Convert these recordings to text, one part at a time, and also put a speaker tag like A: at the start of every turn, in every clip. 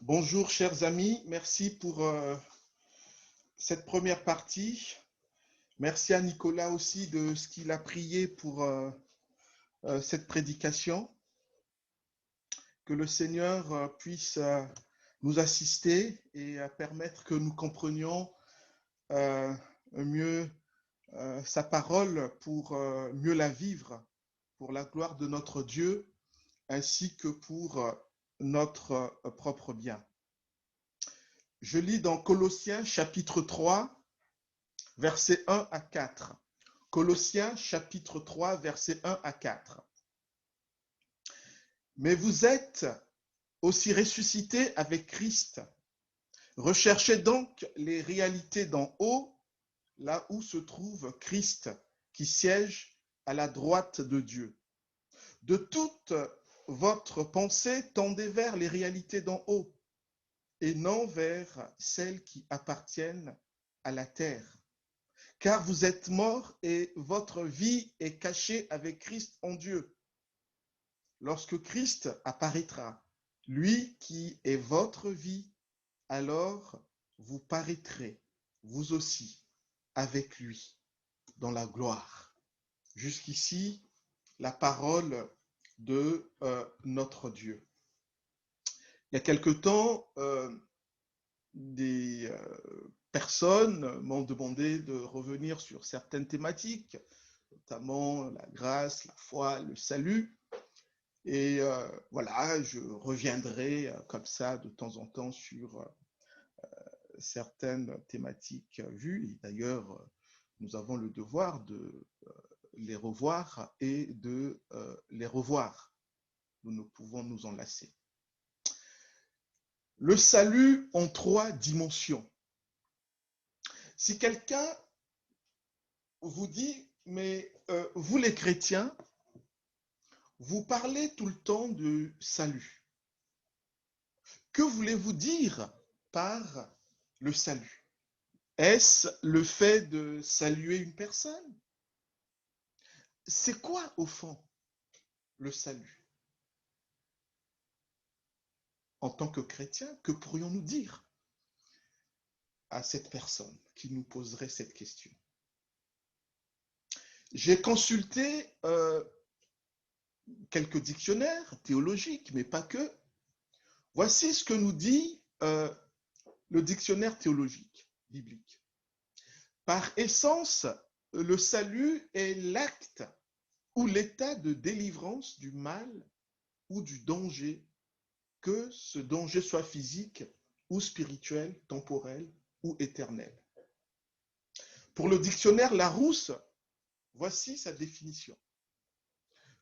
A: Bonjour chers amis, merci pour cette première partie. Merci à Nicolas aussi de ce qu'il a prié pour cette prédication. Que le Seigneur puisse nous assister et permettre que nous comprenions mieux sa parole pour mieux la vivre, pour la gloire de notre Dieu, ainsi que pour notre propre bien. Je lis dans Colossiens chapitre 3, versets 1 à 4. Colossiens chapitre 3, versets 1 à 4. Mais vous êtes aussi ressuscités avec Christ. Recherchez donc les réalités d'en haut, là où se trouve Christ, qui siège à la droite de Dieu. De toute votre pensée, tendez vers les réalités d'en haut, et non vers celles qui appartiennent à la terre. Car vous êtes morts et votre vie est cachée avec Christ en Dieu. Lorsque Christ apparaîtra, lui qui est votre vie, alors vous paraîtrez, vous aussi, avec lui, dans la gloire. Jusqu'ici, la parole de notre Dieu. Il y a quelque temps, des personnes m'ont demandé de revenir sur certaines thématiques, notamment la grâce, la foi, le salut. Et voilà, je reviendrai comme ça de temps en temps sur certaines thématiques vues. Et d'ailleurs, nous avons le devoir de les revoir et de les revoir. Nous ne pouvons nous en lasser. Le salut en 3 dimensions. Si quelqu'un vous dit, mais vous les chrétiens, vous parlez tout le temps de salut. Que voulez-vous dire par le salut? Est-ce le fait de saluer une personne? C'est quoi, au fond, le salut? En tant que chrétien, que pourrions-nous dire à cette personne qui nous poserait cette question? J'ai consulté quelques dictionnaires théologiques, mais pas que. Voici ce que nous dit le dictionnaire théologique biblique. Par essence, le salut est l'acte ou l'état de délivrance du mal ou du danger, que ce danger soit physique ou spirituel, temporel ou éternel. Pour le dictionnaire Larousse, voici sa définition.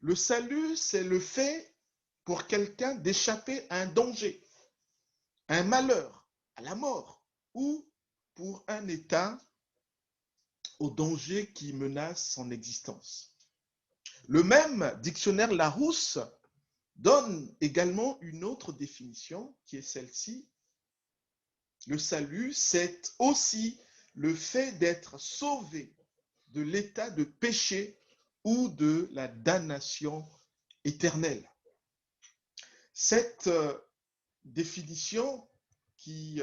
A: Le salut, c'est le fait pour quelqu'un d'échapper à un danger, à un malheur, à la mort, ou pour un état au danger qui menace son existence. Le même dictionnaire Larousse donne également une autre définition qui est celle-ci. Le salut, c'est aussi le fait d'être sauvé de l'état de péché ou de la damnation éternelle. Cette définition qui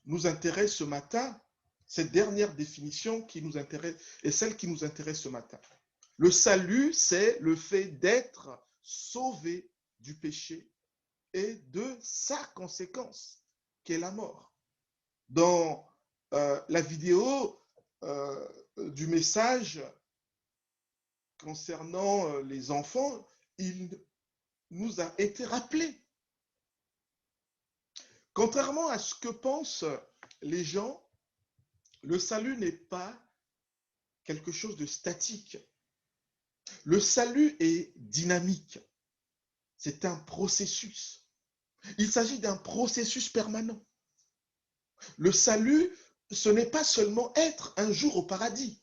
A: nous intéresse ce matin, cette dernière définition qui nous intéresse est celle qui nous intéresse ce matin. Le salut, c'est le fait d'être sauvé du péché et de sa conséquence, qui est la mort. Dans la vidéo du message concernant les enfants, il nous a été rappelé. Contrairement à ce que pensent les gens, le salut n'est pas quelque chose de statique. Le salut est dynamique. C'est un processus. Il s'agit d'un processus permanent. Le salut, ce n'est pas seulement être un jour au paradis.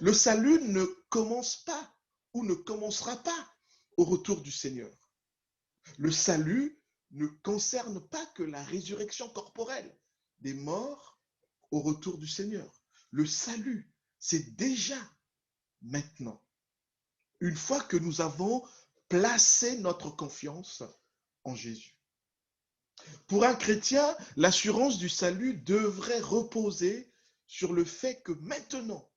A: Le salut ne commence pas ou ne commencera pas au retour du Seigneur. Le salut ne concerne pas que la résurrection corporelle des morts au retour du Seigneur. Le salut, c'est déjà maintenant. Une fois que nous avons placé notre confiance en Jésus. Pour un chrétien, l'assurance du salut devrait reposer sur le fait que maintenant,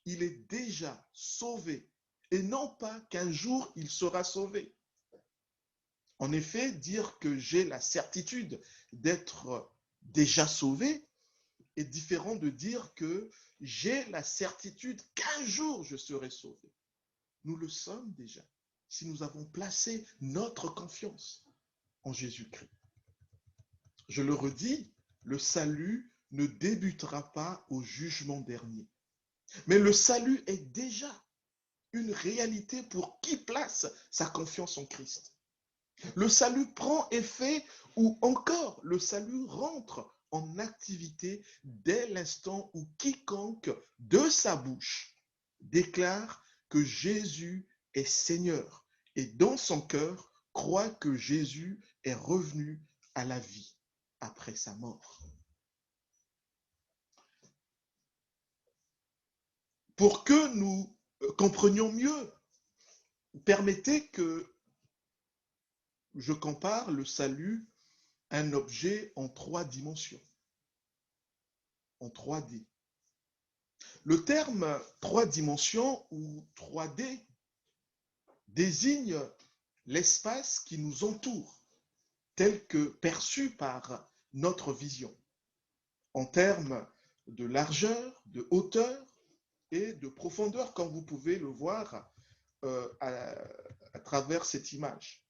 A: il est déjà sauvé et non pas qu'un jour il sera sauvé. En effet, dire que j'ai la certitude d'être déjà sauvé est différent de dire que j'ai la certitude qu'un jour je serai sauvé. Nous le sommes déjà si nous avons placé notre confiance en Jésus-Christ. Je le redis, le salut ne débutera pas au jugement dernier. Mais le salut est déjà une réalité pour qui place sa confiance en Christ. Le salut prend effet ou encore le salut rentre en activité dès l'instant où quiconque de sa bouche déclare que Jésus est Seigneur et dans son cœur croit que Jésus est revenu à la vie après sa mort. Pour que nous comprenions mieux, permettez que je compare le salut à un objet en 3 dimensions, en 3D. Le terme 3 dimensions ou 3D désigne l'espace qui nous entoure, tel que perçu par notre vision, en termes de largeur, de hauteur et de profondeur, comme vous pouvez le voir à travers cette image.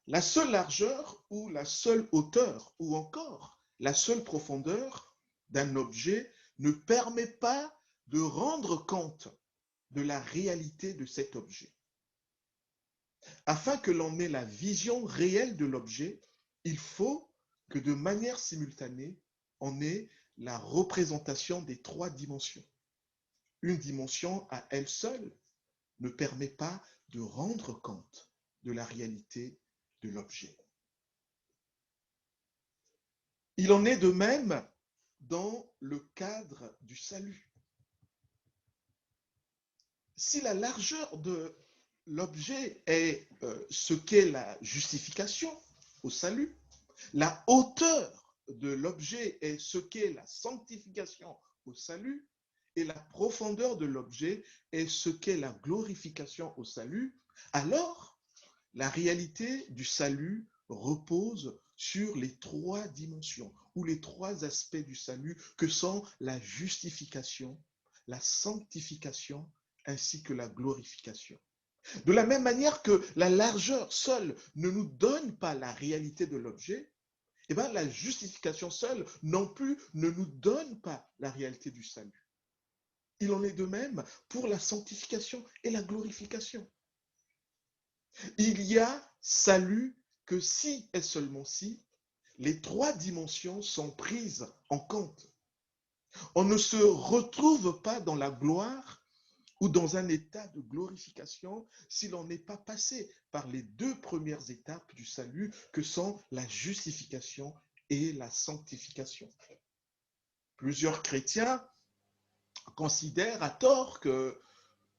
A: La seule largeur ou la seule hauteur ou encore la seule profondeur d'un objet ne permet pas de rendre compte de la réalité de cet objet. Afin que l'on ait la vision réelle de l'objet, il faut que de manière simultanée, on ait la représentation des 3 dimensions. Une dimension à elle seule ne permet pas de rendre compte de la réalité de l'objet. Il en est de même dans le cadre du salut. Si la largeur de l'objet est ce qu'est la justification au salut, la hauteur de l'objet est ce qu'est la sanctification au salut, et la profondeur de l'objet est ce qu'est la glorification au salut, alors la réalité du salut repose sur les 3 dimensions ou les 3 aspects du salut que sont la justification, la sanctification ainsi que la glorification. De la même manière que la largeur seule ne nous donne pas la réalité de l'objet, eh bien, la justification seule non plus ne nous donne pas la réalité du salut. Il en est de même pour la sanctification et la glorification. Il y a salut que si et seulement si les 3 dimensions sont prises en compte. On ne se retrouve pas dans la gloire ou dans un état de glorification si l'on n'est pas passé par les 2 premières étapes du salut que sont la justification et la sanctification. Plusieurs chrétiens considèrent à tort que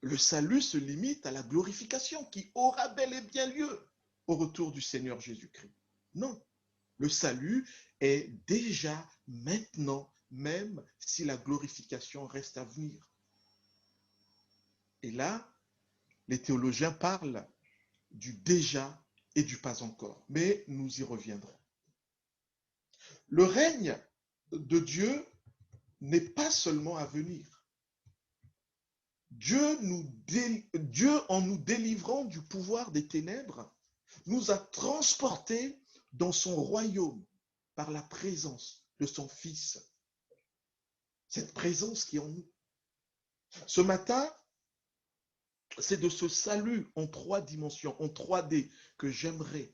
A: le salut se limite à la glorification qui aura bel et bien lieu au retour du Seigneur Jésus-Christ. Non, le salut est déjà maintenant, même si la glorification reste à venir. Et là, les théologiens parlent du déjà et du pas encore, mais nous y reviendrons. Le règne de Dieu n'est pas seulement à venir. Dieu, en nous délivrant du pouvoir des ténèbres, nous a transportés dans son royaume par la présence de son Fils. Cette présence qui est en nous. Ce matin, c'est de ce salut en 3 dimensions, en 3D, que j'aimerais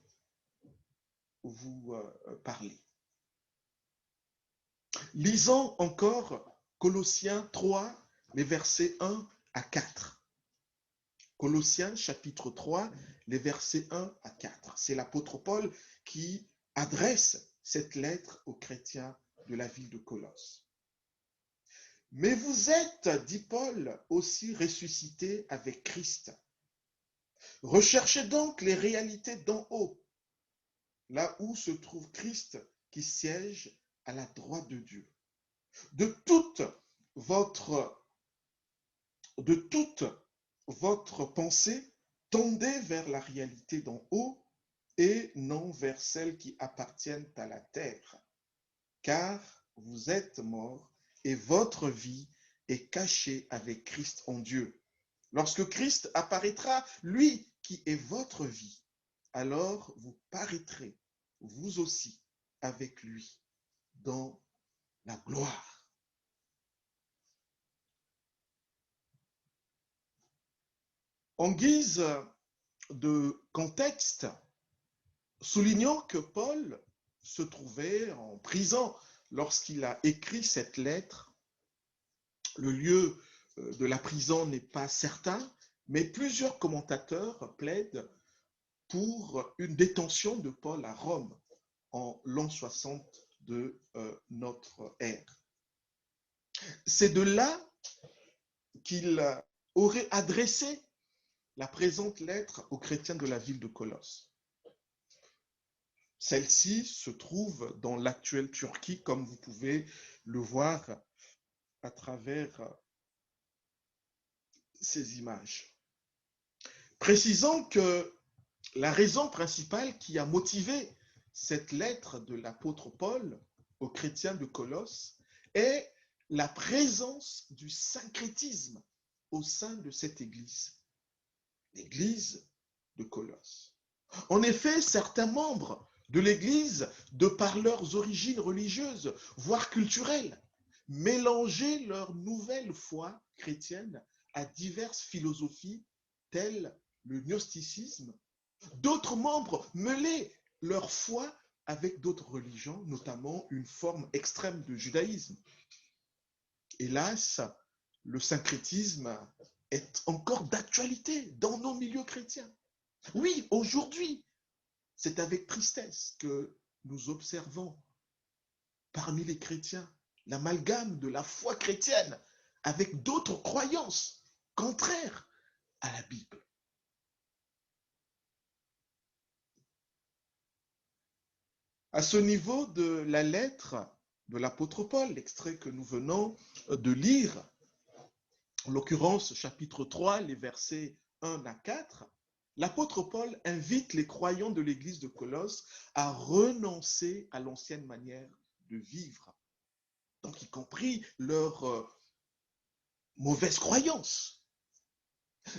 A: vous parler. Lisons encore Colossiens 3, les versets 1 à 4. Colossiens chapitre 3, les versets 1 à 4. C'est l'apôtre Paul qui adresse cette lettre aux chrétiens de la ville de Colosse. Mais vous êtes, dit Paul, aussi ressuscités avec Christ. Recherchez donc les réalités d'en haut, là où se trouve Christ qui siège à la droite de Dieu. De toute votre pensée, tendez vers la réalité d'en haut et non vers celles qui appartiennent à la terre, car vous êtes morts et votre vie est cachée avec Christ en Dieu. Lorsque Christ apparaîtra, lui qui est votre vie, alors vous paraîtrez, vous aussi, avec lui, dans la gloire. En guise de contexte, soulignons que Paul se trouvait en prison lorsqu'il a écrit cette lettre. Le lieu de la prison n'est pas certain, mais plusieurs commentateurs plaident pour une détention de Paul à Rome en l'an 60 de notre ère. C'est de là qu'il aurait adressé la présente lettre aux chrétiens de la ville de Colosse. Celle-ci se trouve dans l'actuelle Turquie, comme vous pouvez le voir à travers ces images. Précisons que la raison principale qui a motivé cette lettre de l'apôtre Paul aux chrétiens de Colosse est la présence du syncrétisme au sein de cette église, l'église de Colosse. En effet, certains membres de l'église, de par leurs origines religieuses, voire culturelles, mélangeaient leur nouvelle foi chrétienne à diverses philosophies telles le gnosticisme. D'autres membres mêlaient leur foi avec d'autres religions, notamment une forme extrême de judaïsme. Hélas, le syncrétisme est encore d'actualité dans nos milieux chrétiens. Oui, aujourd'hui, c'est avec tristesse que nous observons parmi les chrétiens l'amalgame de la foi chrétienne avec d'autres croyances contraires à la Bible. À ce niveau de la lettre de l'apôtre Paul, l'extrait que nous venons de lire, en l'occurrence chapitre 3, les versets 1 à 4, l'apôtre Paul invite les croyants de l'église de Colosse à renoncer à l'ancienne manière de vivre, donc y compris leur mauvaise croyance.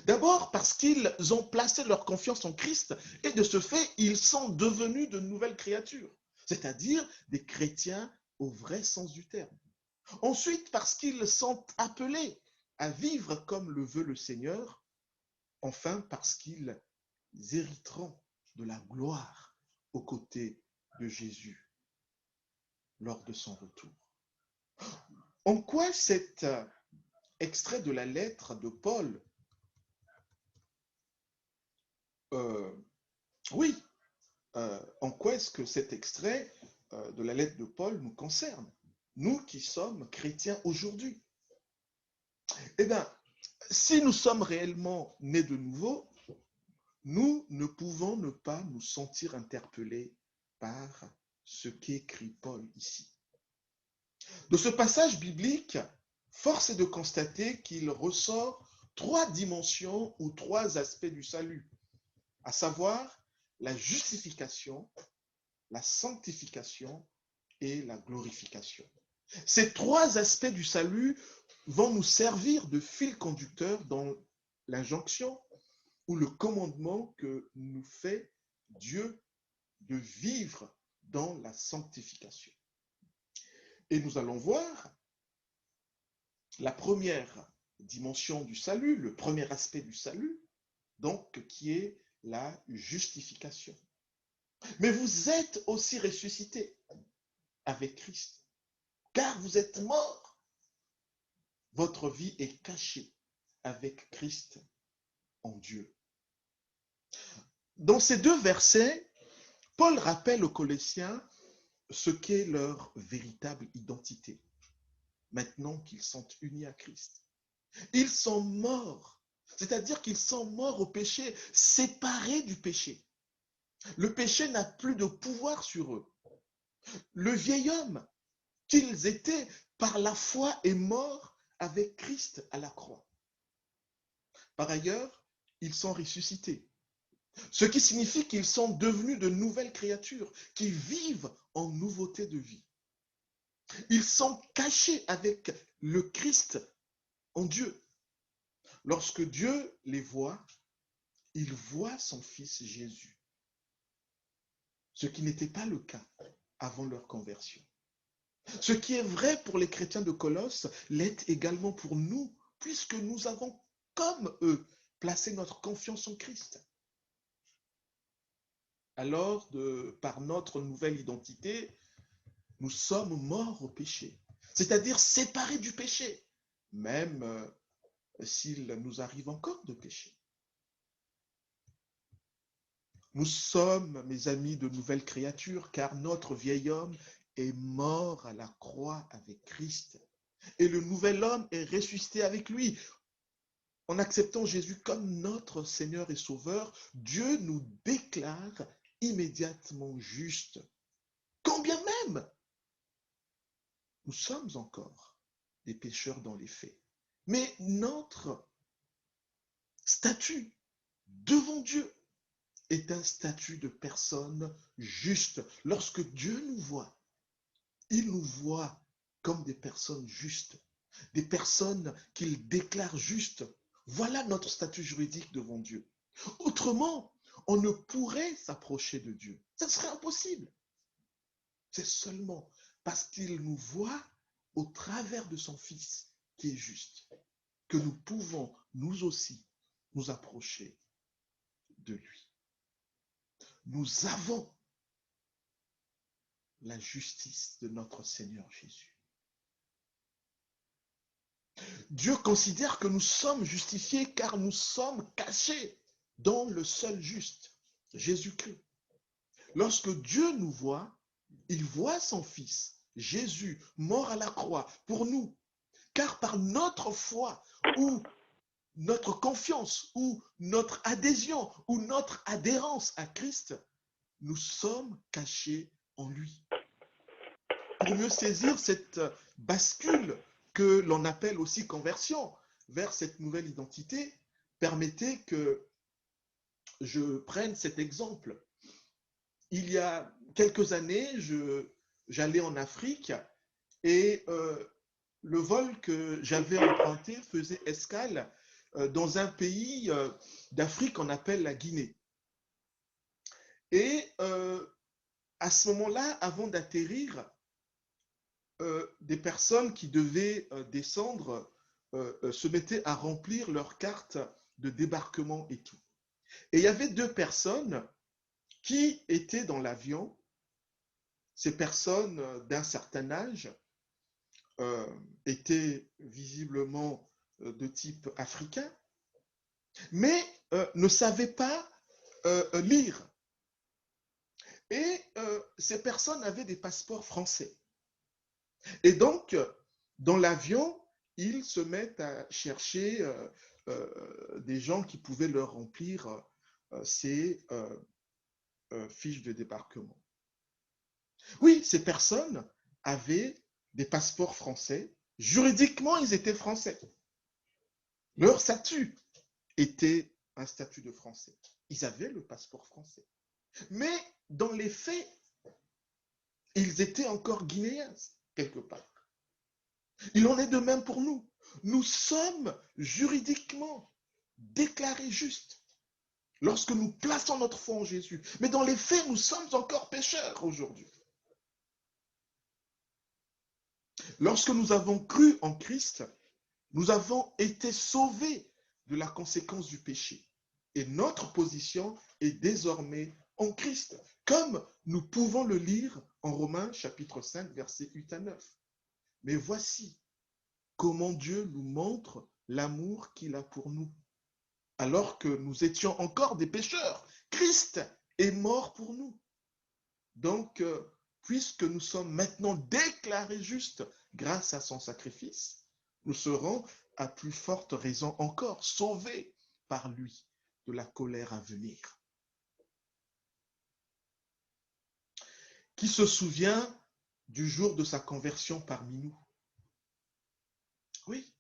A: D'abord parce qu'ils ont placé leur confiance en Christ et de ce fait, ils sont devenus de nouvelles créatures, c'est-à-dire des chrétiens au vrai sens du terme. Ensuite, parce qu'ils sont appelés à vivre comme le veut le Seigneur. Enfin, parce qu'ils hériteront de la gloire aux côtés de Jésus lors de son retour. En quoi cet extrait de la lettre de Paul en quoi est-ce que cet extrait de la lettre de Paul nous concerne, nous qui sommes chrétiens aujourd'hui? Eh bien, si nous sommes réellement nés de nouveau, nous ne pouvons ne pas nous sentir interpellés par ce qu'écrit Paul ici. De ce passage biblique, force est de constater qu'il ressort trois dimensions ou trois aspects du salut, à savoir la justification, la sanctification et la glorification. Ces trois aspects du salut vont nous servir de fil conducteur dans l'injonction ou le commandement que nous fait Dieu de vivre dans la sanctification. Et nous allons voir la première dimension du salut, le premier aspect du salut, donc qui est la justification. Mais vous êtes aussi ressuscités avec Christ, car vous êtes morts. Votre vie est cachée avec Christ en Dieu. Dans ces deux versets, Paul rappelle aux Colossiens ce qu'est leur véritable identité, maintenant qu'ils sont unis à Christ. Ils sont morts, c'est-à-dire qu'ils sont morts au péché, séparés du péché. Le péché n'a plus de pouvoir sur eux. Le vieil homme qu'ils étaient par la foi est mort avec Christ à la croix. Par ailleurs, ils sont ressuscités, ce qui signifie qu'ils sont devenus de nouvelles créatures qui vivent en nouveauté de vie. Ils sont cachés avec le Christ en Dieu. Lorsque Dieu les voit, il voit son Fils Jésus, ce qui n'était pas le cas avant leur conversion. Ce qui est vrai pour les chrétiens de Colosse l'est également pour nous, puisque nous avons, comme eux, placé notre confiance en Christ. Alors, par notre nouvelle identité, nous sommes morts au péché, c'est-à-dire séparés du péché, même s'il nous arrive encore de pécher. Nous sommes, mes amis, de nouvelles créatures, car notre vieil homme est mort à la croix avec Christ. Et le nouvel homme est ressuscité avec lui. En acceptant Jésus comme notre Seigneur et Sauveur, Dieu nous déclare immédiatement justes. Quand bien même nous sommes encore des pécheurs dans les faits. Mais notre statut devant Dieu est un statut de personne juste. Lorsque Dieu nous voit, il nous voit comme des personnes justes, des personnes qu'il déclare justes. Voilà notre statut juridique devant Dieu. Autrement, on ne pourrait s'approcher de Dieu. Ça serait impossible. C'est seulement parce qu'il nous voit au travers de son Fils qui est juste que nous pouvons, nous aussi, nous approcher de lui. Nous avons la justice de notre Seigneur Jésus. Dieu considère que nous sommes justifiés car nous sommes cachés dans le seul juste, Jésus-Christ. Lorsque Dieu nous voit, il voit son Fils, Jésus, mort à la croix pour nous. Car par notre foi ou notre confiance ou notre adhésion ou notre adhérence à Christ, nous sommes cachés en lui. Pour mieux saisir cette bascule que l'on appelle aussi conversion vers cette nouvelle identité, permettez que je prenne cet exemple. Il y a quelques années, j'allais en Afrique et le vol que j'avais emprunté faisait escale dans un pays d'Afrique qu'on appelle la Guinée. Et à ce moment-là, avant d'atterrir, des personnes qui devaient descendre se mettaient à remplir leur carte de débarquement et tout. Et il y avait deux personnes qui étaient dans l'avion. Ces personnes d'un certain âge étaient visiblement de type africain, mais ne savaient pas lire. Et ces personnes avaient des passeports français. Et donc, dans l'avion, ils se mettent à chercher des gens qui pouvaient leur remplir ces fiches de débarquement. Oui, ces personnes avaient des passeports français. Juridiquement, ils étaient français. Leur statut était un statut de français. Ils avaient le passeport français. Mais dans les faits, ils étaient encore guinéens, quelque part. Il en est de même pour nous. Nous sommes juridiquement déclarés justes lorsque nous plaçons notre foi en Jésus. Mais dans les faits, nous sommes encore pécheurs aujourd'hui. Lorsque nous avons cru en Christ, nous avons été sauvés de la conséquence du péché. Et notre position est désormais en Christ, comme nous pouvons le lire en Romains chapitre 5, versets 8 à 9. Mais voici comment Dieu nous montre l'amour qu'il a pour nous. Alors que nous étions encore des pécheurs, Christ est mort pour nous. Donc, puisque nous sommes maintenant déclarés justes grâce à son sacrifice, nous serons à plus forte raison encore sauvés par lui de la colère à venir. Qui se souvient du jour de sa conversion parmi nous? Oui,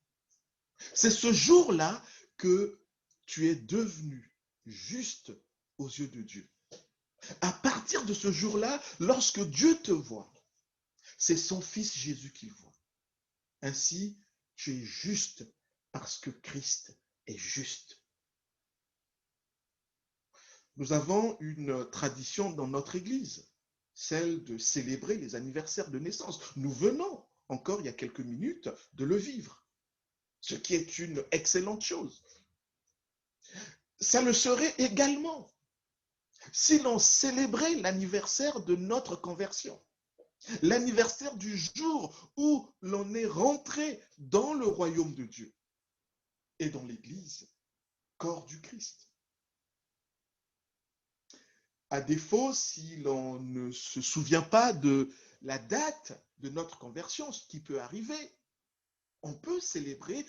A: c'est ce jour-là que tu es devenu juste aux yeux de Dieu. À partir de ce jour-là, lorsque Dieu te voit, c'est son Fils Jésus qu'il voit. Ainsi, tu es juste parce que Christ est juste. Nous avons une tradition dans notre Église, celle de célébrer les anniversaires de naissance. Nous venons encore il y a quelques minutes de le vivre, ce qui est une excellente chose. Ça le serait également si l'on célébrait l'anniversaire de notre conversion, l'anniversaire du jour où l'on est rentré dans le royaume de Dieu et dans l'Église, corps du Christ. À défaut, si l'on ne se souvient pas de la date de notre conversion, ce qui peut arriver, on peut célébrer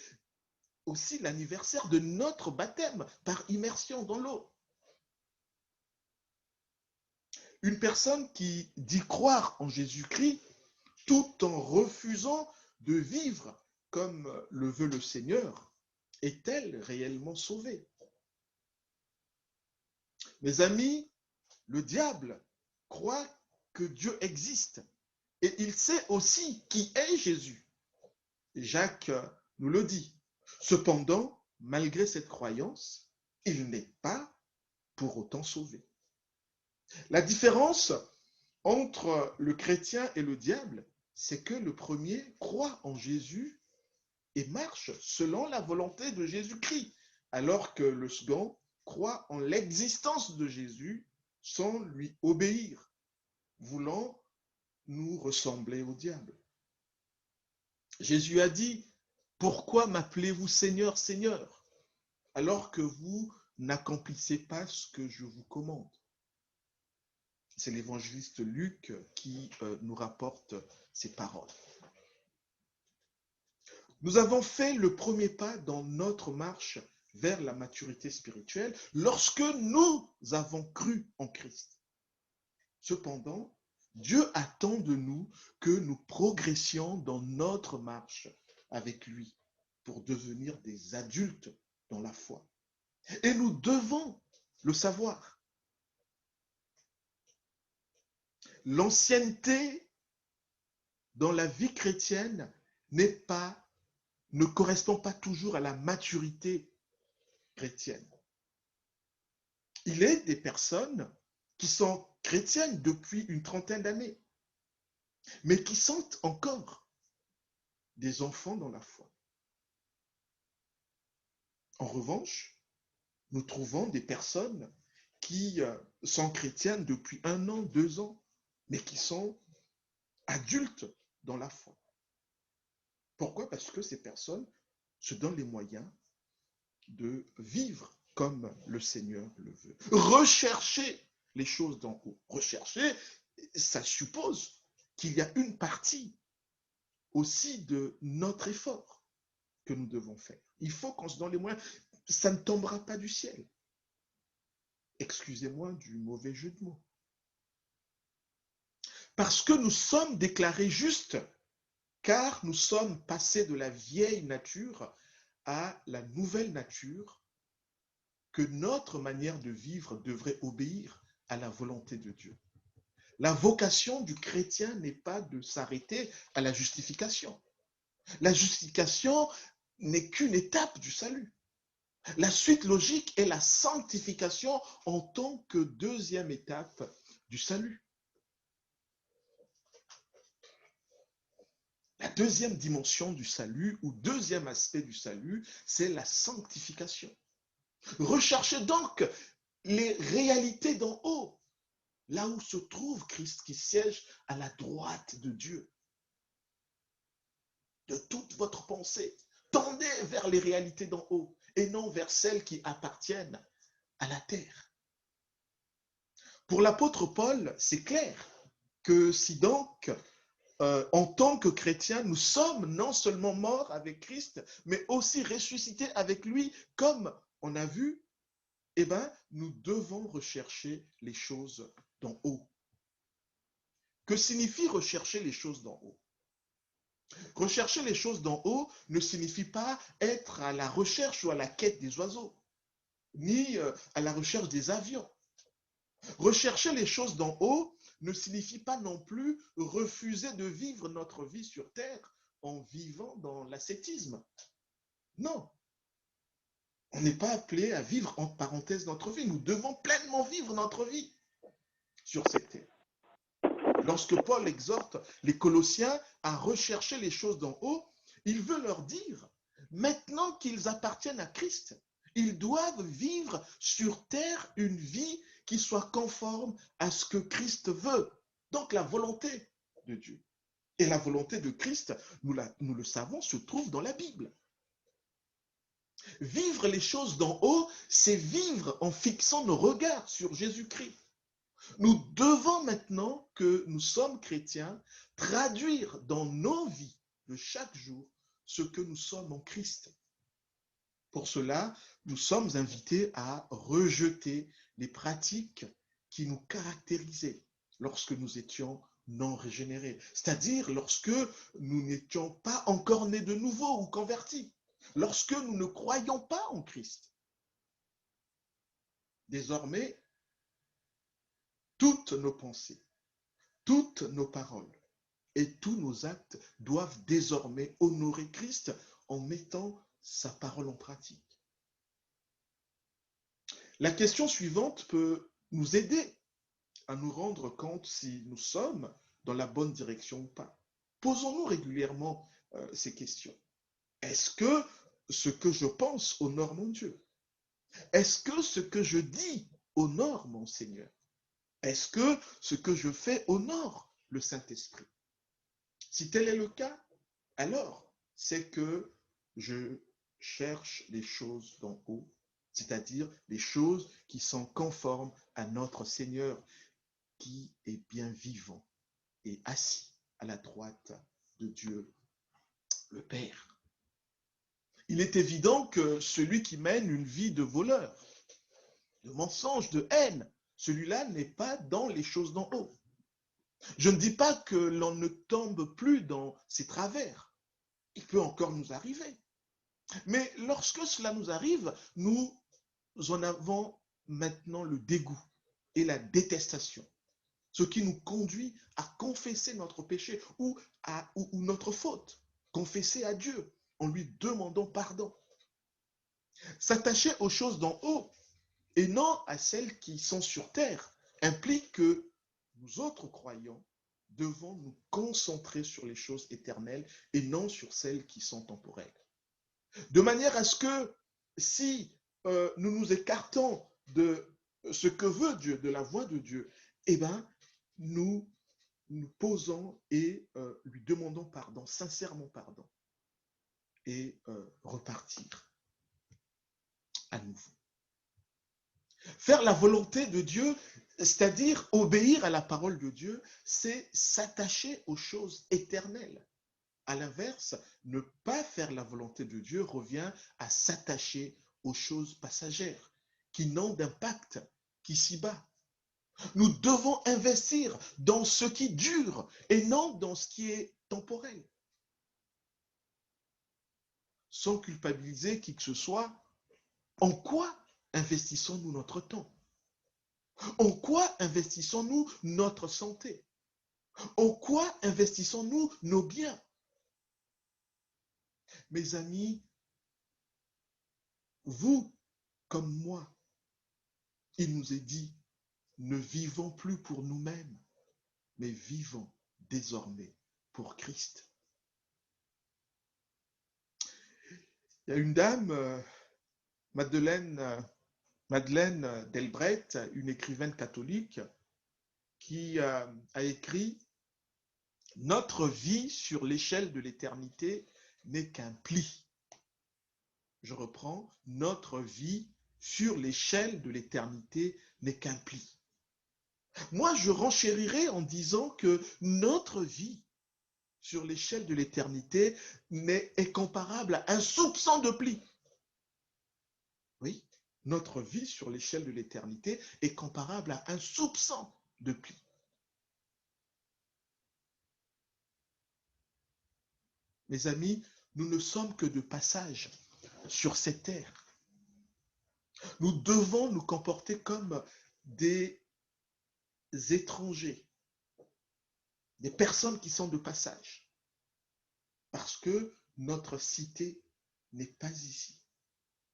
A: aussi l'anniversaire de notre baptême par immersion dans l'eau. Une personne qui dit croire en Jésus-Christ tout en refusant de vivre comme le veut le Seigneur, est-elle réellement sauvée? Mes amis, le diable croit que Dieu existe et il sait aussi qui est Jésus. Et Jacques nous le dit. Cependant, malgré cette croyance, il n'est pas pour autant sauvé. La différence entre le chrétien et le diable, c'est que le premier croit en Jésus et marche selon la volonté de Jésus-Christ, alors que le second croit en l'existence de Jésus sans lui obéir, voulant nous ressembler au diable. Jésus a dit, « Pourquoi m'appelez-vous Seigneur, Seigneur, alors que vous n'accomplissez pas ce que je vous commande ?» C'est l'évangéliste Luc qui nous rapporte ces paroles. Nous avons fait le premier pas dans notre marche vers la maturité spirituelle lorsque nous avons cru en Christ. Cependant, Dieu attend de nous que nous progressions dans notre marche avec lui pour devenir des adultes dans la foi. Et nous devons le savoir. L'ancienneté dans la vie chrétienne ne correspond pas toujours à la maturité chrétienne. Il est des personnes qui sont chrétiennes depuis une trentaine d'années, mais qui sont encore des enfants dans la foi. En revanche, nous trouvons des personnes qui sont chrétiennes depuis 1 an, 2 ans, mais qui sont adultes dans la foi. Pourquoi? Parce que ces personnes se donnent les moyens de vivre comme le Seigneur le veut. Rechercher les choses d'en haut. Rechercher, ça suppose qu'il y a une partie aussi de notre effort que nous devons faire. Il faut qu'on se donne les moyens. Ça ne tombera pas du ciel. Excusez-moi du mauvais jeu de mots. Parce que nous sommes déclarés justes, car nous sommes passés de la vieille nature à la nouvelle nature, que notre manière de vivre devrait obéir à la volonté de Dieu. La vocation du chrétien n'est pas de s'arrêter à la justification. La justification n'est qu'une étape du salut. La suite logique est la sanctification en tant que deuxième étape du salut. La deuxième dimension du salut ou deuxième aspect du salut, c'est la sanctification. Recherchez donc les réalités d'en haut, là où se trouve Christ qui siège à la droite de Dieu. De toute votre pensée, tendez vers les réalités d'en haut et non vers celles qui appartiennent à la terre. Pour l'apôtre Paul, c'est clair. que si donc, en tant que chrétiens, nous sommes non seulement morts avec Christ, mais aussi ressuscités avec lui, comme on a vu, eh bien, nous devons rechercher les choses d'en haut. Que signifie rechercher les choses d'en haut? Rechercher les choses d'en haut ne signifie pas être à la recherche ou à la quête des oiseaux, ni à la recherche des avions. Rechercher les choses d'en haut ne signifie pas non plus refuser de vivre notre vie sur terre en vivant dans l'ascétisme. Non, on n'est pas appelé à vivre en parenthèse notre vie. Nous devons pleinement vivre notre vie sur cette terre. Lorsque Paul exhorte les Colossiens à rechercher les choses d'en haut, il veut leur dire, maintenant qu'ils appartiennent à Christ, ils doivent vivre sur terre une vie qui soit conforme à ce que Christ veut. Donc la volonté de Dieu. Et la volonté de Christ, nous le savons, se trouve dans la Bible. Vivre les choses d'en haut, c'est vivre en fixant nos regards sur Jésus-Christ. Nous devons maintenant que nous sommes chrétiens traduire dans nos vies de chaque jour ce que nous sommes en Christ. Pour cela, nous sommes invités à rejeter les pratiques qui nous caractérisaient lorsque nous étions non régénérés, c'est-à-dire lorsque nous n'étions pas encore nés de nouveau ou convertis, lorsque nous ne croyons pas en Christ. Désormais, toutes nos pensées, toutes nos paroles et tous nos actes doivent désormais honorer Christ en mettant sa parole en pratique. La question suivante peut nous aider à nous rendre compte si nous sommes dans la bonne direction ou pas. Posons-nous régulièrement ces questions. Est-ce que ce que je pense honore mon Dieu? Est-ce que ce que je dis honore mon Seigneur? Est-ce que ce que je fais honore le Saint-Esprit? Si tel est le cas, alors c'est que je cherche les choses d'en haut, c'est-à-dire les choses qui sont conformes à notre Seigneur, qui est bien vivant et assis à la droite de Dieu le Père. Il est évident que celui qui mène une vie de voleur, de mensonge, de haine, celui-là n'est pas dans les choses d'en haut. Je ne dis pas que l'on ne tombe plus dans ces travers. Il peut encore nous arriver. Mais lorsque cela nous arrive, nous en avons maintenant le dégoût et la détestation, ce qui nous conduit à confesser notre péché ou notre faute, confesser à Dieu en lui demandant pardon. S'attacher aux choses d'en haut et non à celles qui sont sur terre implique que nous autres croyants devons nous concentrer sur les choses éternelles et non sur celles qui sont temporelles. De manière à ce que si nous nous écartons de ce que veut Dieu, de la voie de Dieu, eh bien, nous nous posons et lui demandons pardon, sincèrement pardon, et repartir à nouveau. Faire la volonté de Dieu, c'est-à-dire obéir à la parole de Dieu, c'est s'attacher aux choses éternelles. À l'inverse, ne pas faire la volonté de Dieu revient à s'attacher aux choses passagères qui n'ont d'impact qu'ici-bas. Nous devons investir dans ce qui dure et non dans ce qui est temporel. Sans culpabiliser qui que ce soit, en quoi investissons-nous notre temps? En quoi investissons-nous notre santé? En quoi investissons-nous nos biens? Mes amis, vous comme moi, il nous est dit, ne vivons plus pour nous-mêmes, mais vivons désormais pour Christ. Il y a une dame, Madeleine Delbreth, une écrivaine catholique, qui a écrit « Notre vie sur l'échelle de l'éternité n'est qu'un pli ». Je reprends, « Notre vie sur l'échelle de l'éternité n'est qu'un pli ». Moi, je renchérirais en disant que notre vie sur l'échelle de l'éternité est comparable à un soupçon de pli. Oui, notre vie sur l'échelle de l'éternité est comparable à un soupçon de pli. Mes amis, nous ne sommes que de passage sur cette terre. Nous devons nous comporter comme des étrangers, des personnes qui sont de passage, parce que notre cité n'est pas ici.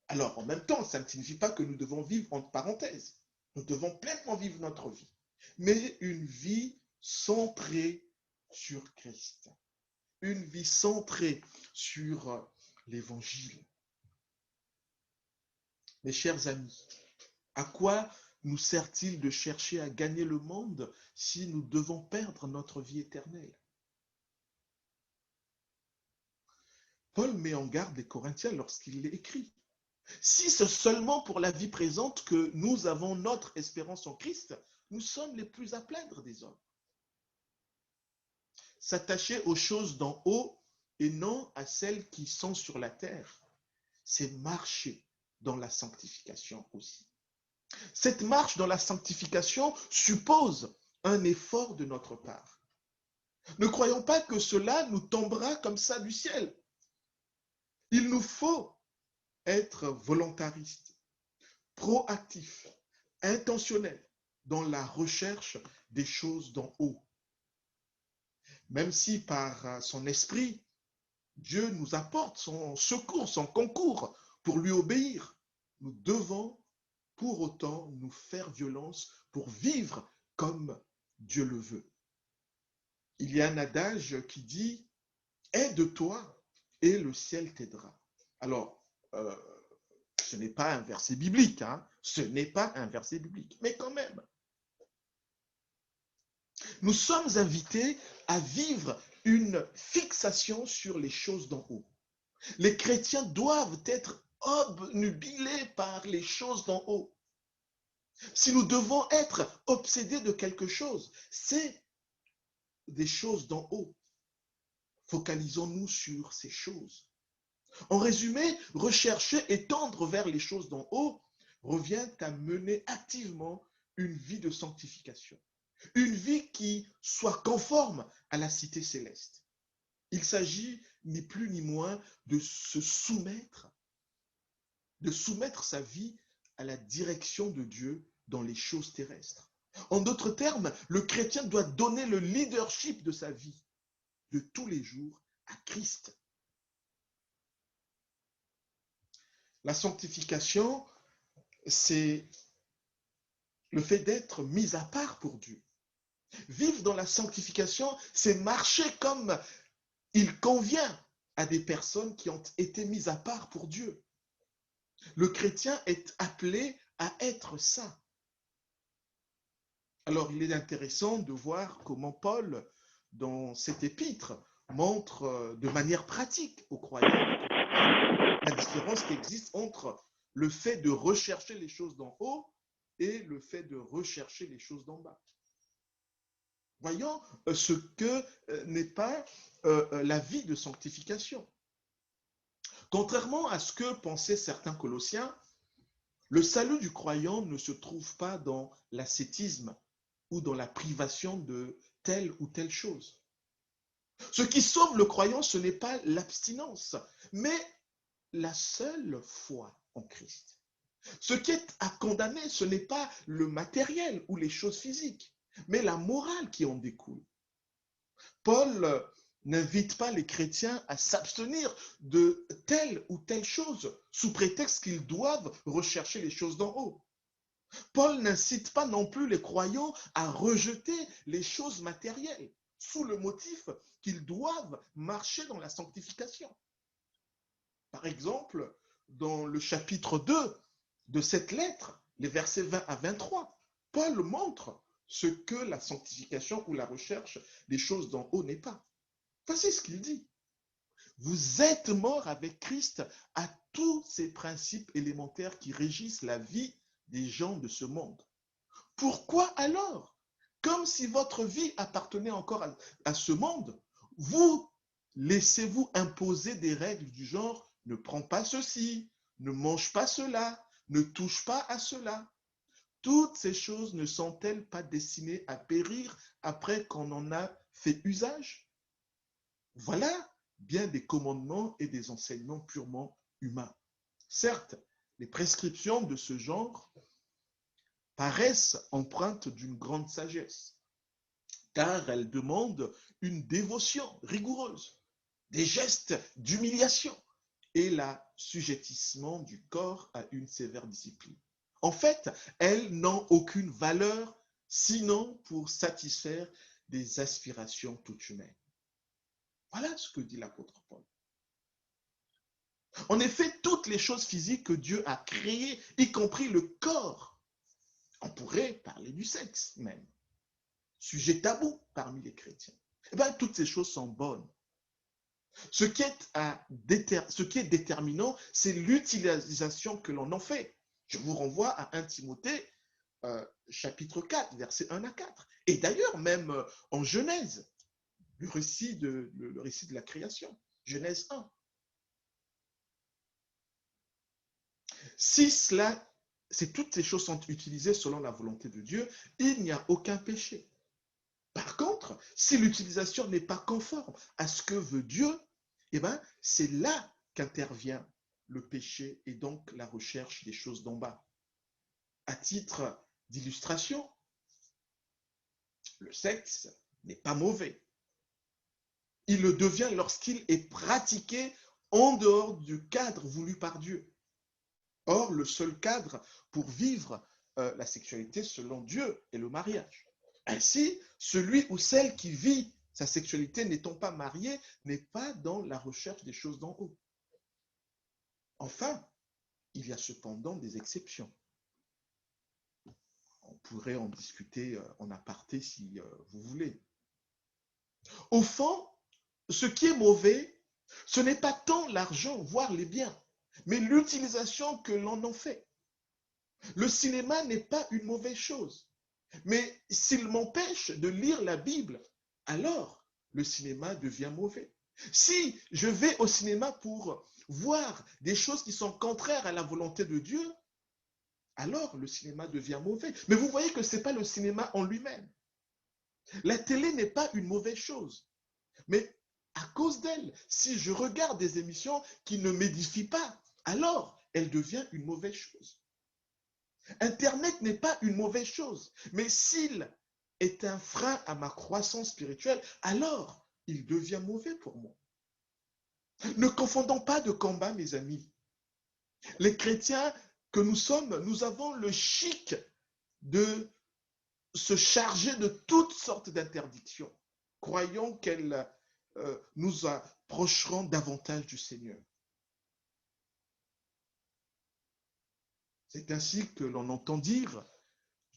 A: Alors, en même temps, ça ne signifie pas que nous devons vivre entre parenthèses. Nous devons pleinement vivre notre vie, mais une vie centrée sur Christ, une vie centrée sur l'Évangile. Mes chers amis, à quoi nous sert-il de chercher à gagner le monde si nous devons perdre notre vie éternelle? Paul met en garde les Corinthiens lorsqu'il écrit: si c'est seulement pour la vie présente que nous avons notre espérance en Christ, nous sommes les plus à plaindre des hommes. S'attacher aux choses d'en haut et non à celles qui sont sur la terre, c'est marcher dans la sanctification aussi. Cette marche dans la sanctification suppose un effort de notre part. Ne croyons pas que cela nous tombera comme ça du ciel. Il nous faut être volontariste, proactif, intentionnel dans la recherche des choses d'en haut. Même si par son esprit, Dieu nous apporte son secours, son concours pour lui obéir, nous devons pour autant nous faire violence pour vivre comme Dieu le veut. Il y a un adage qui dit: aide-toi et le ciel t'aidera. Alors, ce n'est pas un verset biblique, hein? Ce n'est pas un verset biblique, mais quand même. Nous sommes invités à vivre une fixation sur les choses d'en haut. Les chrétiens doivent être obnubilés par les choses d'en haut. Si nous devons être obsédés de quelque chose, c'est des choses d'en haut. Focalisons-nous sur ces choses. En résumé, rechercher et tendre vers les choses d'en haut revient à mener activement une vie de sanctification, une vie qui soit conforme à la cité céleste. Il s'agit ni plus ni moins de se soumettre, de soumettre sa vie à la direction de Dieu dans les choses terrestres. En d'autres termes, le chrétien doit donner le leadership de sa vie de tous les jours à Christ. La sanctification, c'est le fait d'être mis à part pour Dieu. Vivre dans la sanctification, c'est marcher comme il convient à des personnes qui ont été mises à part pour Dieu. Le chrétien est appelé à être saint. Alors, il est intéressant de voir comment Paul, dans cet épître, montre de manière pratique aux croyants la différence qui existe entre le fait de rechercher les choses d'en haut et le fait de rechercher les choses d'en bas. Voyons ce que n'est pas la vie de sanctification. Contrairement à ce que pensaient certains Colossiens, le salut du croyant ne se trouve pas dans l'ascétisme ou dans la privation de telle ou telle chose. Ce qui sauve le croyant, ce n'est pas l'abstinence, mais la seule foi en Christ. Ce qui est à condamner, ce n'est pas le matériel ou les choses physiques, mais la morale qui en découle. Paul n'invite pas les chrétiens à s'abstenir de telle ou telle chose sous prétexte qu'ils doivent rechercher les choses d'en haut. Paul n'incite pas non plus les croyants à rejeter les choses matérielles sous le motif qu'ils doivent marcher dans la sanctification. Par exemple, dans le chapitre 2 de cette lettre, les versets 20 à 23, Paul montre ce que la sanctification ou la recherche des choses d'en haut n'est pas. Voici ce qu'il dit. Vous êtes morts avec Christ à tous ces principes élémentaires qui régissent la vie des gens de ce monde. Pourquoi alors comme si votre vie appartenait encore à ce monde, vous laissez-vous imposer des règles du genre ne prends pas ceci, ne mange pas cela, ne touche pas à cela. Toutes ces choses ne sont-elles pas destinées à périr après qu'on en a fait usage? Voilà bien des commandements et des enseignements purement humains. Certes, les prescriptions de ce genre paraissent empreintes d'une grande sagesse, car elles demandent une dévotion rigoureuse, des gestes d'humiliation et l'assujettissement du corps à une sévère discipline. En fait, elles n'ont aucune valeur sinon pour satisfaire des aspirations toutes humaines. Voilà ce que dit l'apôtre Paul. En effet, toutes les choses physiques que Dieu a créées, y compris le corps, on pourrait parler du sexe même, sujet tabou parmi les chrétiens. Eh bien, toutes ces choses sont bonnes. Ce qui est déterminant, c'est l'utilisation que l'on en fait. Je vous renvoie à 1 Timothée, chapitre 4, versets 1 à 4. Et d'ailleurs, même en Genèse, le récit de la création, Genèse 1. Si toutes ces choses sont utilisées selon la volonté de Dieu, il n'y a aucun péché. Par contre, si l'utilisation n'est pas conforme à ce que veut Dieu, eh ben, c'est là qu'intervient le péché et donc la recherche des choses d'en bas. À titre d'illustration, le sexe n'est pas mauvais. Il le devient lorsqu'il est pratiqué en dehors du cadre voulu par Dieu. Or, le seul cadre pour vivre la sexualité selon Dieu est le mariage. Ainsi, celui ou celle qui vit sa sexualité n'étant pas marié n'est pas dans la recherche des choses d'en haut. Enfin, il y a cependant des exceptions. On pourrait en discuter en aparté si vous voulez. Au fond, ce qui est mauvais, ce n'est pas tant l'argent, voire les biens, mais l'utilisation que l'on en fait. Le cinéma n'est pas une mauvaise chose, mais s'il m'empêche de lire la Bible, alors le cinéma devient mauvais. Si je vais au cinéma pour voir des choses qui sont contraires à la volonté de Dieu, alors le cinéma devient mauvais. Mais vous voyez que ce n'est pas le cinéma en lui-même. La télé n'est pas une mauvaise chose. Mais à cause d'elle, si je regarde des émissions qui ne m'édifient pas, alors elle devient une mauvaise chose. Internet n'est pas une mauvaise chose, mais s'il est un frein à ma croissance spirituelle, alors il devient mauvais pour moi. Ne confondons pas de combat, mes amis. Les chrétiens que nous sommes, nous avons le chic de se charger de toutes sortes d'interdictions, croyant qu'elles nous approcheront davantage du Seigneur. C'est ainsi que l'on entend dire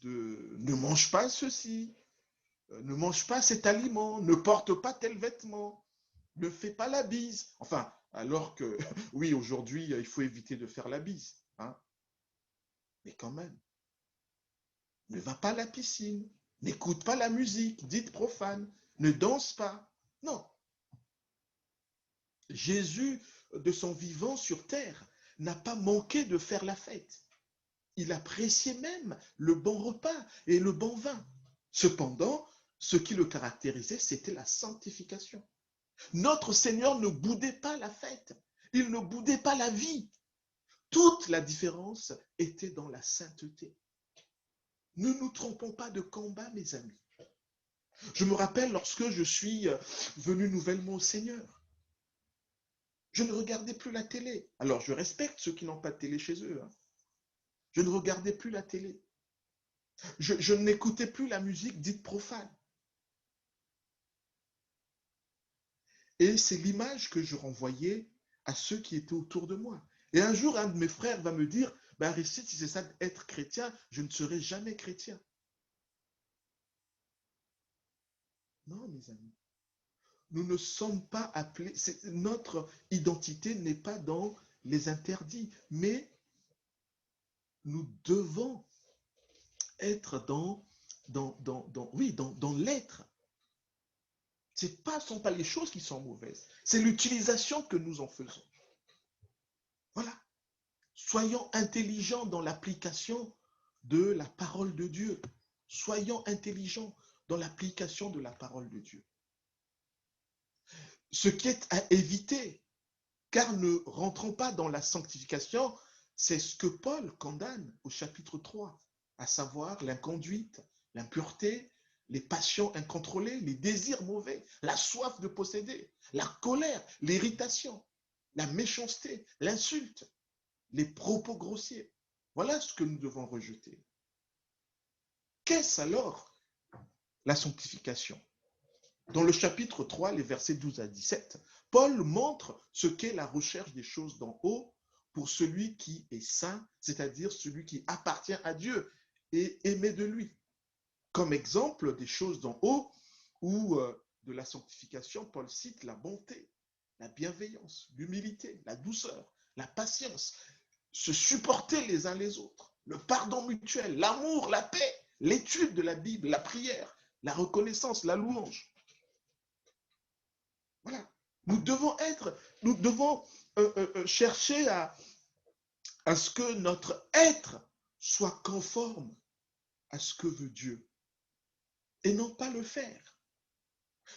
A: ne mange pas ceci, ne mange pas cet aliment, ne porte pas tel vêtement, ne fais pas la bise. Enfin, alors que, oui, aujourd'hui, il faut éviter de faire la bise. Hein, mais quand même, ne va pas à la piscine, n'écoute pas la musique dite profane, ne danse pas. Non. Jésus, de son vivant sur terre, n'a pas manqué de faire la fête. Il appréciait même le bon repas et le bon vin. Cependant, ce qui le caractérisait, c'était la sanctification. Notre Seigneur ne boudait pas la fête. Il ne boudait pas la vie. Toute la différence était dans la sainteté. Ne nous trompons pas de combat, mes amis. Je me rappelle lorsque je suis venu nouvellement au Seigneur, je ne regardais plus la télé. Alors, je respecte ceux qui n'ont pas de télé chez eux. Hein. Je ne regardais plus la télé. Je n'écoutais plus la musique dite profane. Et c'est l'image que je renvoyais à ceux qui étaient autour de moi. Et un jour, un de mes frères va me dire, ben Aristide, si c'est ça d'être chrétien, je ne serai jamais chrétien. Non, mes amis. Nous ne sommes pas appelés, notre identité n'est pas dans les interdits, mais nous devons être dans dans l'être. Sont pas les choses qui sont mauvaises, c'est l'utilisation que nous en faisons. Voilà. Soyons intelligents dans l'application de la parole de Dieu. Soyons intelligents dans l'application de la parole de Dieu. Ce qui est à éviter, car ne rentrons pas dans la sanctification, c'est ce que Paul condamne au chapitre 3, à savoir l'inconduite, l'impureté, les passions incontrôlées, les désirs mauvais, la soif de posséder, la colère, l'irritation, la méchanceté, l'insulte, les propos grossiers. Voilà ce que nous devons rejeter. Qu'est-ce alors la sanctification? Dans le chapitre 3, les versets 12 à 17, Paul montre ce qu'est la recherche des choses d'en haut pour celui qui est saint, c'est-à-dire celui qui appartient à Dieu et aimé de lui. Comme exemple des choses d'en haut ou de la sanctification, Paul cite la bonté, la bienveillance, l'humilité, la douceur, la patience, se supporter les uns les autres, le pardon mutuel, l'amour, la paix, l'étude de la Bible, la prière, la reconnaissance, la louange. Voilà. Nous devons chercher à ce que notre être soit conforme à ce que veut Dieu et non pas le faire.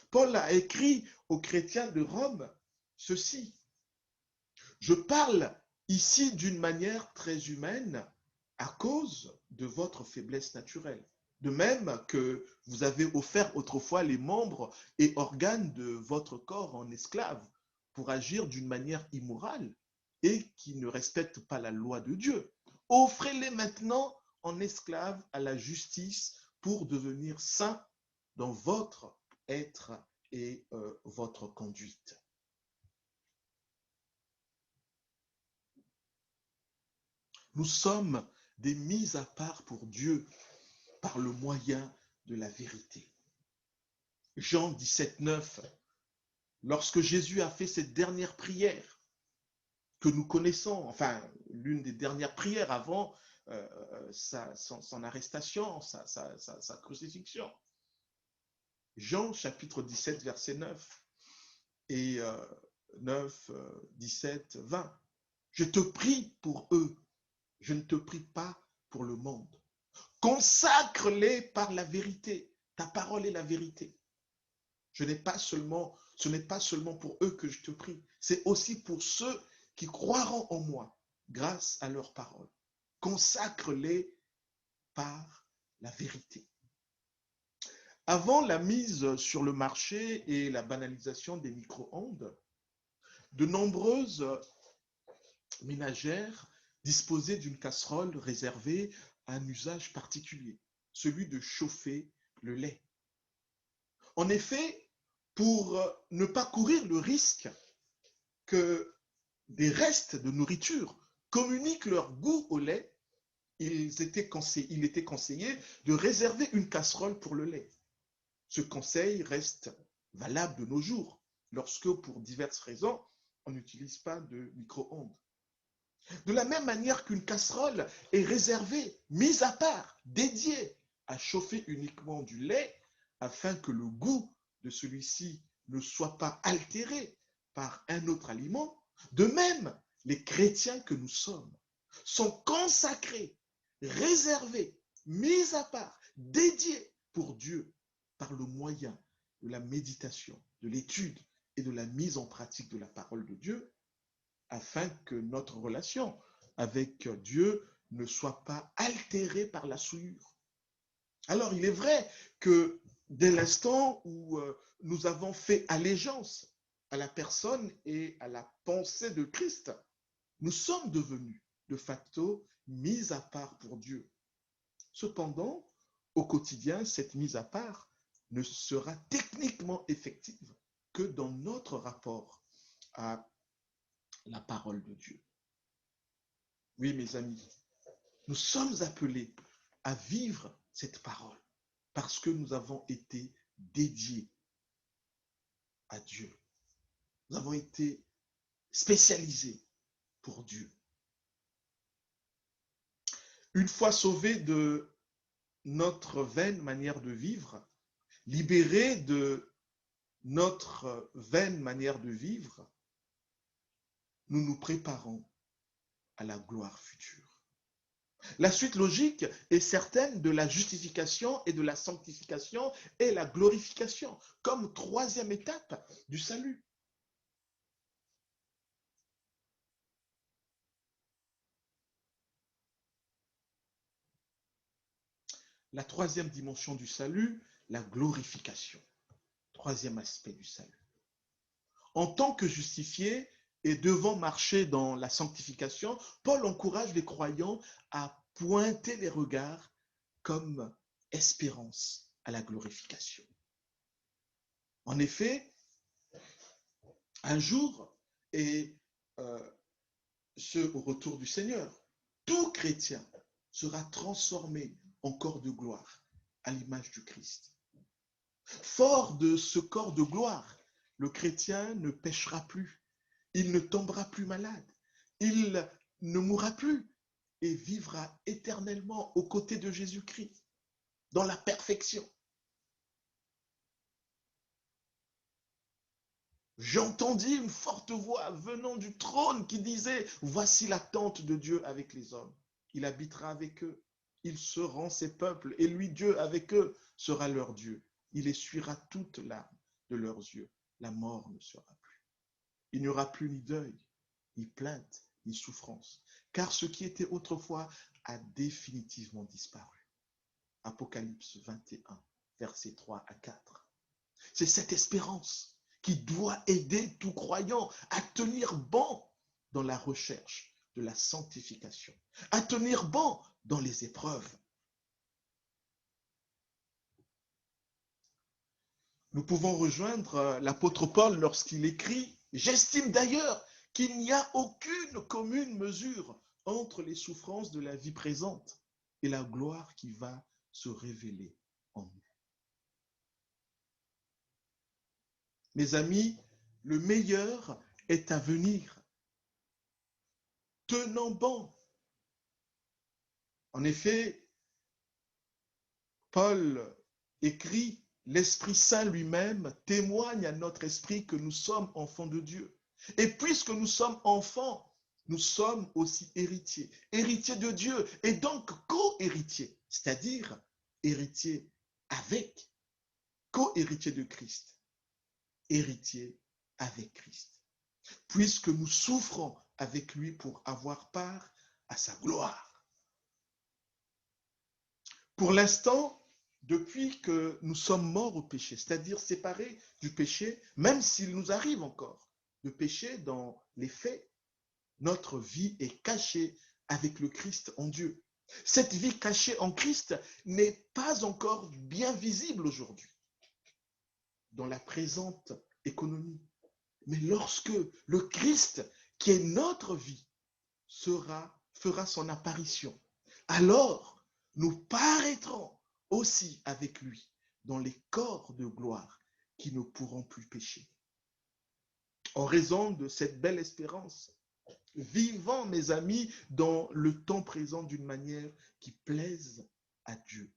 A: Paul a écrit aux chrétiens de Rome ceci. Je parle ici d'une manière très humaine à cause de votre faiblesse naturelle. De même que vous avez offert autrefois les membres et organes de votre corps en esclaves pour agir d'une manière immorale et qui ne respecte pas la loi de Dieu. Offrez-les maintenant en esclaves à la justice pour devenir saints dans votre être et votre conduite. Nous sommes des mises à part pour Dieu par le moyen de la vérité. Jean 17, 9, lorsque Jésus a fait cette dernière prière que nous connaissons, enfin l'une des dernières prières avant son arrestation, sa crucifixion. Jean chapitre 17, verset 9 et 9, 17, 20. Je te prie pour eux, je ne te prie pas pour le monde. Consacre-les par la vérité. Ta parole est la vérité. Ce n'est pas seulement pour eux que je te prie, c'est aussi pour ceux qui croiront en moi grâce à leur parole. Consacre-les par la vérité. Avant la mise sur le marché et la banalisation des micro-ondes, de nombreuses ménagères disposaient d'une casserole réservée à un usage particulier, celui de chauffer le lait. En effet, pour ne pas courir le risque que des restes de nourriture communiquent leur goût au lait, il était conseillé de réserver une casserole pour le lait. Ce conseil reste valable de nos jours, lorsque, pour diverses raisons, on n'utilise pas de micro-ondes. De la même manière qu'une casserole est réservée, mise à part, dédiée à chauffer uniquement du lait, afin que le goût de celui-ci ne soit pas altéré par un autre aliment, de même, les chrétiens que nous sommes sont consacrés, réservés, mis à part, dédiés pour Dieu par le moyen de la méditation, de l'étude et de la mise en pratique de la parole de Dieu, afin que notre relation avec Dieu ne soit pas altérée par la souillure. Alors, il est vrai que dès l'instant où nous avons fait allégeance à la personne et à la pensée de Christ, nous sommes devenus de facto mis à part pour Dieu. Cependant, au quotidien, cette mise à part ne sera techniquement effective que dans notre rapport à la parole de Dieu. Oui, mes amis, nous sommes appelés à vivre cette parole parce que nous avons été dédiés à Dieu. Nous avons été spécialisés pour Dieu. Une fois sauvés de notre vaine manière de vivre, libérés de notre vaine manière de vivre, nous nous préparons à la gloire future. La suite logique est certaine de la justification et de la sanctification et la glorification comme troisième étape du salut. La troisième dimension du salut, la glorification. Troisième aspect du salut. En tant que justifié et devant marcher dans la sanctification, Paul encourage les croyants à pointer les regards comme espérance à la glorification. En effet, un jour, et ce au retour du Seigneur, tout chrétien sera transformé en corps de gloire à l'image du Christ. Fort de ce corps de gloire, le chrétien ne péchera plus, il ne tombera plus malade, il ne mourra plus et vivra éternellement aux côtés de Jésus-Christ, dans la perfection. J'entendis une forte voix venant du trône qui disait, voici la tente de Dieu avec les hommes. Il habitera avec eux. Ils seront ses peuples et lui, Dieu, avec eux, sera leur Dieu. Il essuiera toute larme de leurs yeux. La mort ne sera plus. Il n'y aura plus ni deuil, ni plainte, ni souffrance, car ce qui était autrefois a définitivement disparu. Apocalypse 21, versets 3 à 4. C'est cette espérance qui doit aider tout croyant à tenir bon dans la recherche de la sanctification, à tenir bon dans les épreuves. Nous pouvons rejoindre l'apôtre Paul lorsqu'il écrit « J'estime d'ailleurs qu'il n'y a aucune commune mesure entre les souffrances de la vie présente et la gloire qui va se révéler en nous. » Mes amis, le meilleur est à venir. Tenons bon. En effet, Paul écrit, l'Esprit Saint lui-même témoigne à notre esprit que nous sommes enfants de Dieu. Et puisque nous sommes enfants, nous sommes aussi héritiers, héritiers de Dieu et donc co-héritiers, c'est-à-dire héritiers avec, co-héritiers de Christ, héritiers avec Christ. Puisque nous souffrons avec lui pour avoir part à sa gloire. Pour l'instant, depuis que nous sommes morts au péché, c'est-à-dire séparés du péché, même s'il nous arrive encore de pécher dans les faits, notre vie est cachée avec le Christ en Dieu. Cette vie cachée en Christ n'est pas encore bien visible aujourd'hui dans la présente économie. Mais lorsque le Christ, qui est notre vie, fera son apparition, alors nous paraîtrons aussi avec lui dans les corps de gloire qui ne pourront plus pécher. En raison de cette belle espérance, vivons, mes amis, dans le temps présent d'une manière qui plaise à Dieu,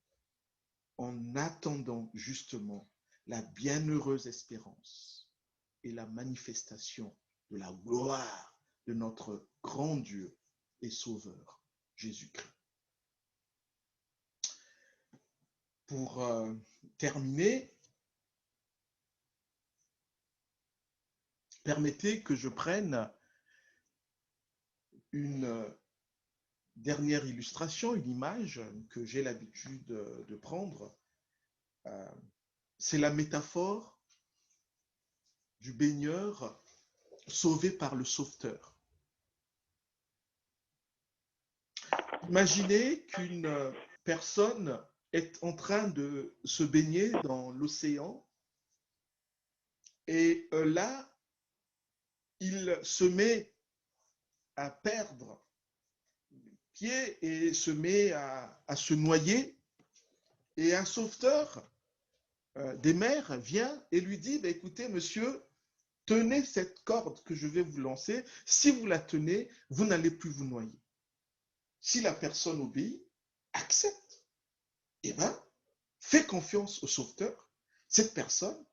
A: en attendant justement la bienheureuse espérance et la manifestation de la gloire de notre grand Dieu et Sauveur, Jésus-Christ. Pour terminer, permettez que je prenne une dernière illustration, une image que j'ai l'habitude de prendre. C'est la métaphore du baigneur sauvé par le sauveteur. Imaginez qu'une personne est en train de se baigner dans l'océan et là, il se met à perdre pied et se met à se noyer. Et un sauveteur des mers vient et lui dit, bah, écoutez, monsieur, tenez cette corde que je vais vous lancer. Si vous la tenez, vous n'allez plus vous noyer. Si la personne obéit, accepte. eh bien, fais confiance au sauveteur. Cette personne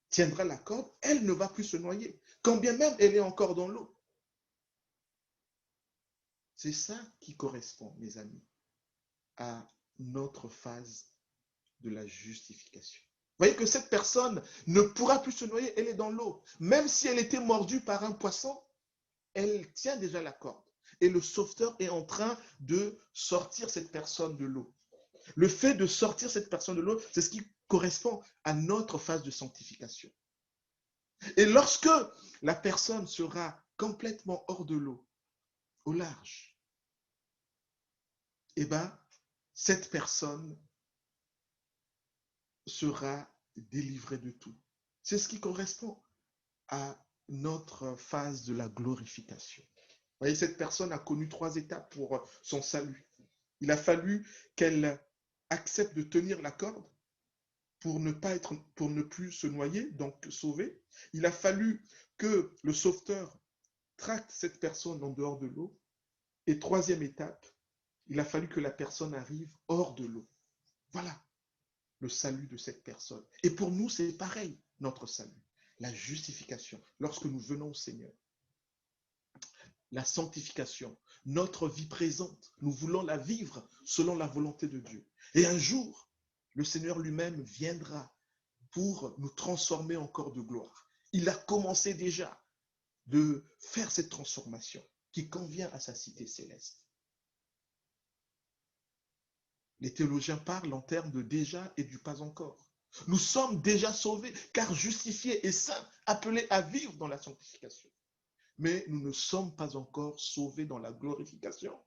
A: tiendra la corde, elle ne va plus se noyer, quand bien même elle est encore dans l'eau. C'est ça qui correspond, mes amis, à notre phase de la justification. Vous voyez que cette personne ne pourra plus se noyer, elle est dans l'eau. Même si elle était mordue par un poisson, elle tient déjà la corde. Et le sauveteur est en train de sortir cette personne de l'eau. Le fait de sortir cette personne de l'eau, c'est ce qui correspond à notre phase de sanctification. Et lorsque la personne sera complètement hors de l'eau, au large, eh bien, cette personne sera délivrée de tout. C'est ce qui correspond à notre phase de la glorification. Vous voyez, cette personne a connu 3 étapes pour son salut. Il a fallu qu'elle accepte de tenir la corde pour ne plus se noyer, donc sauver. Il a fallu que le sauveteur tracte cette personne en dehors de l'eau. Et 3e étape, il a fallu que la personne arrive hors de l'eau. Voilà le salut de cette personne. Et pour nous, c'est pareil, notre salut, la justification, lorsque nous venons au Seigneur. La sanctification, notre vie présente, nous voulons la vivre selon la volonté de Dieu. Et un jour, le Seigneur lui-même viendra pour nous transformer en corps de gloire. Il a commencé déjà de faire cette transformation qui convient à sa cité céleste. Les théologiens parlent en termes de déjà et du pas encore. Nous sommes déjà sauvés, car justifiés et saints, appelés à vivre dans la sanctification. Mais nous ne sommes pas encore sauvés dans la glorification.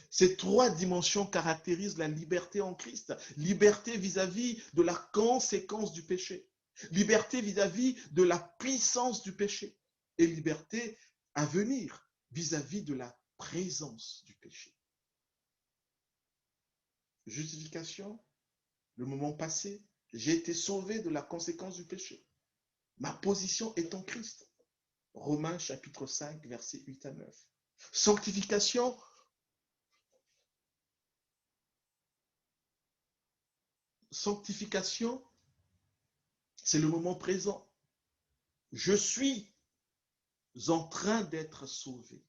A: Ces 3 dimensions caractérisent la liberté en Christ. Liberté vis-à-vis de la conséquence du péché. Liberté vis-à-vis de la puissance du péché. Et liberté à venir vis-à-vis de la présence du péché. Justification, le moment passé, j'ai été sauvé de la conséquence du péché. Ma position est en Christ. Romains chapitre 5, versets 8 à 9. Sanctification, c'est le moment présent. Je suis en train d'être sauvé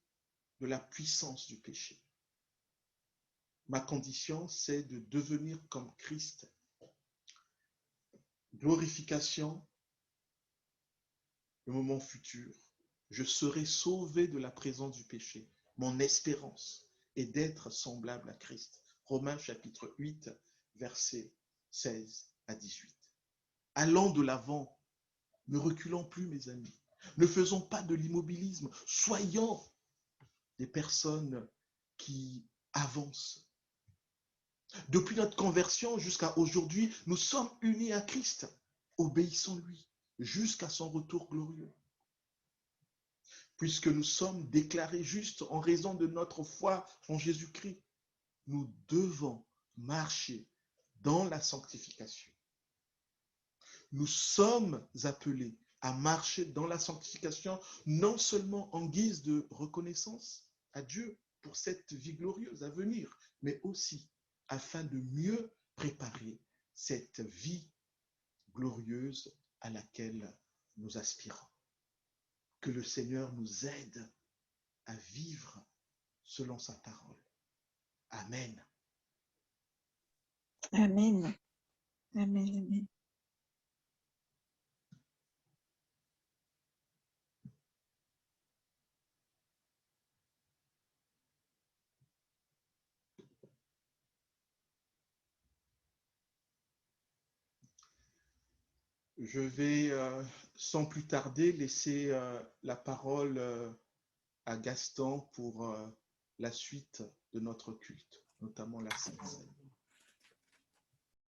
A: de la puissance du péché. Ma condition, c'est de devenir comme Christ. Glorification, le moment futur. Je serai sauvé de la présence du péché. Mon espérance est d'être semblable à Christ. Romains chapitre 8, versets 16 à 18. Allons de l'avant, ne reculons plus, mes amis. Ne faisons pas de l'immobilisme. Soyons des personnes qui avancent. Depuis notre conversion jusqu'à aujourd'hui, nous sommes unis à Christ. Obéissons-lui jusqu'à son retour glorieux. Puisque nous sommes déclarés justes en raison de notre foi en Jésus-Christ, nous devons marcher dans la sanctification. Nous sommes appelés à marcher dans la sanctification, non seulement en guise de reconnaissance à Dieu pour cette vie glorieuse à venir, mais aussi afin de mieux préparer cette vie glorieuse à laquelle nous aspirons. Que le Seigneur nous aide à vivre selon sa parole. Amen.
B: Amen. Amen. Amen.
A: Je vais sans plus tarder laisser la parole à Gaston pour la suite de notre culte, notamment la Sainte Seine.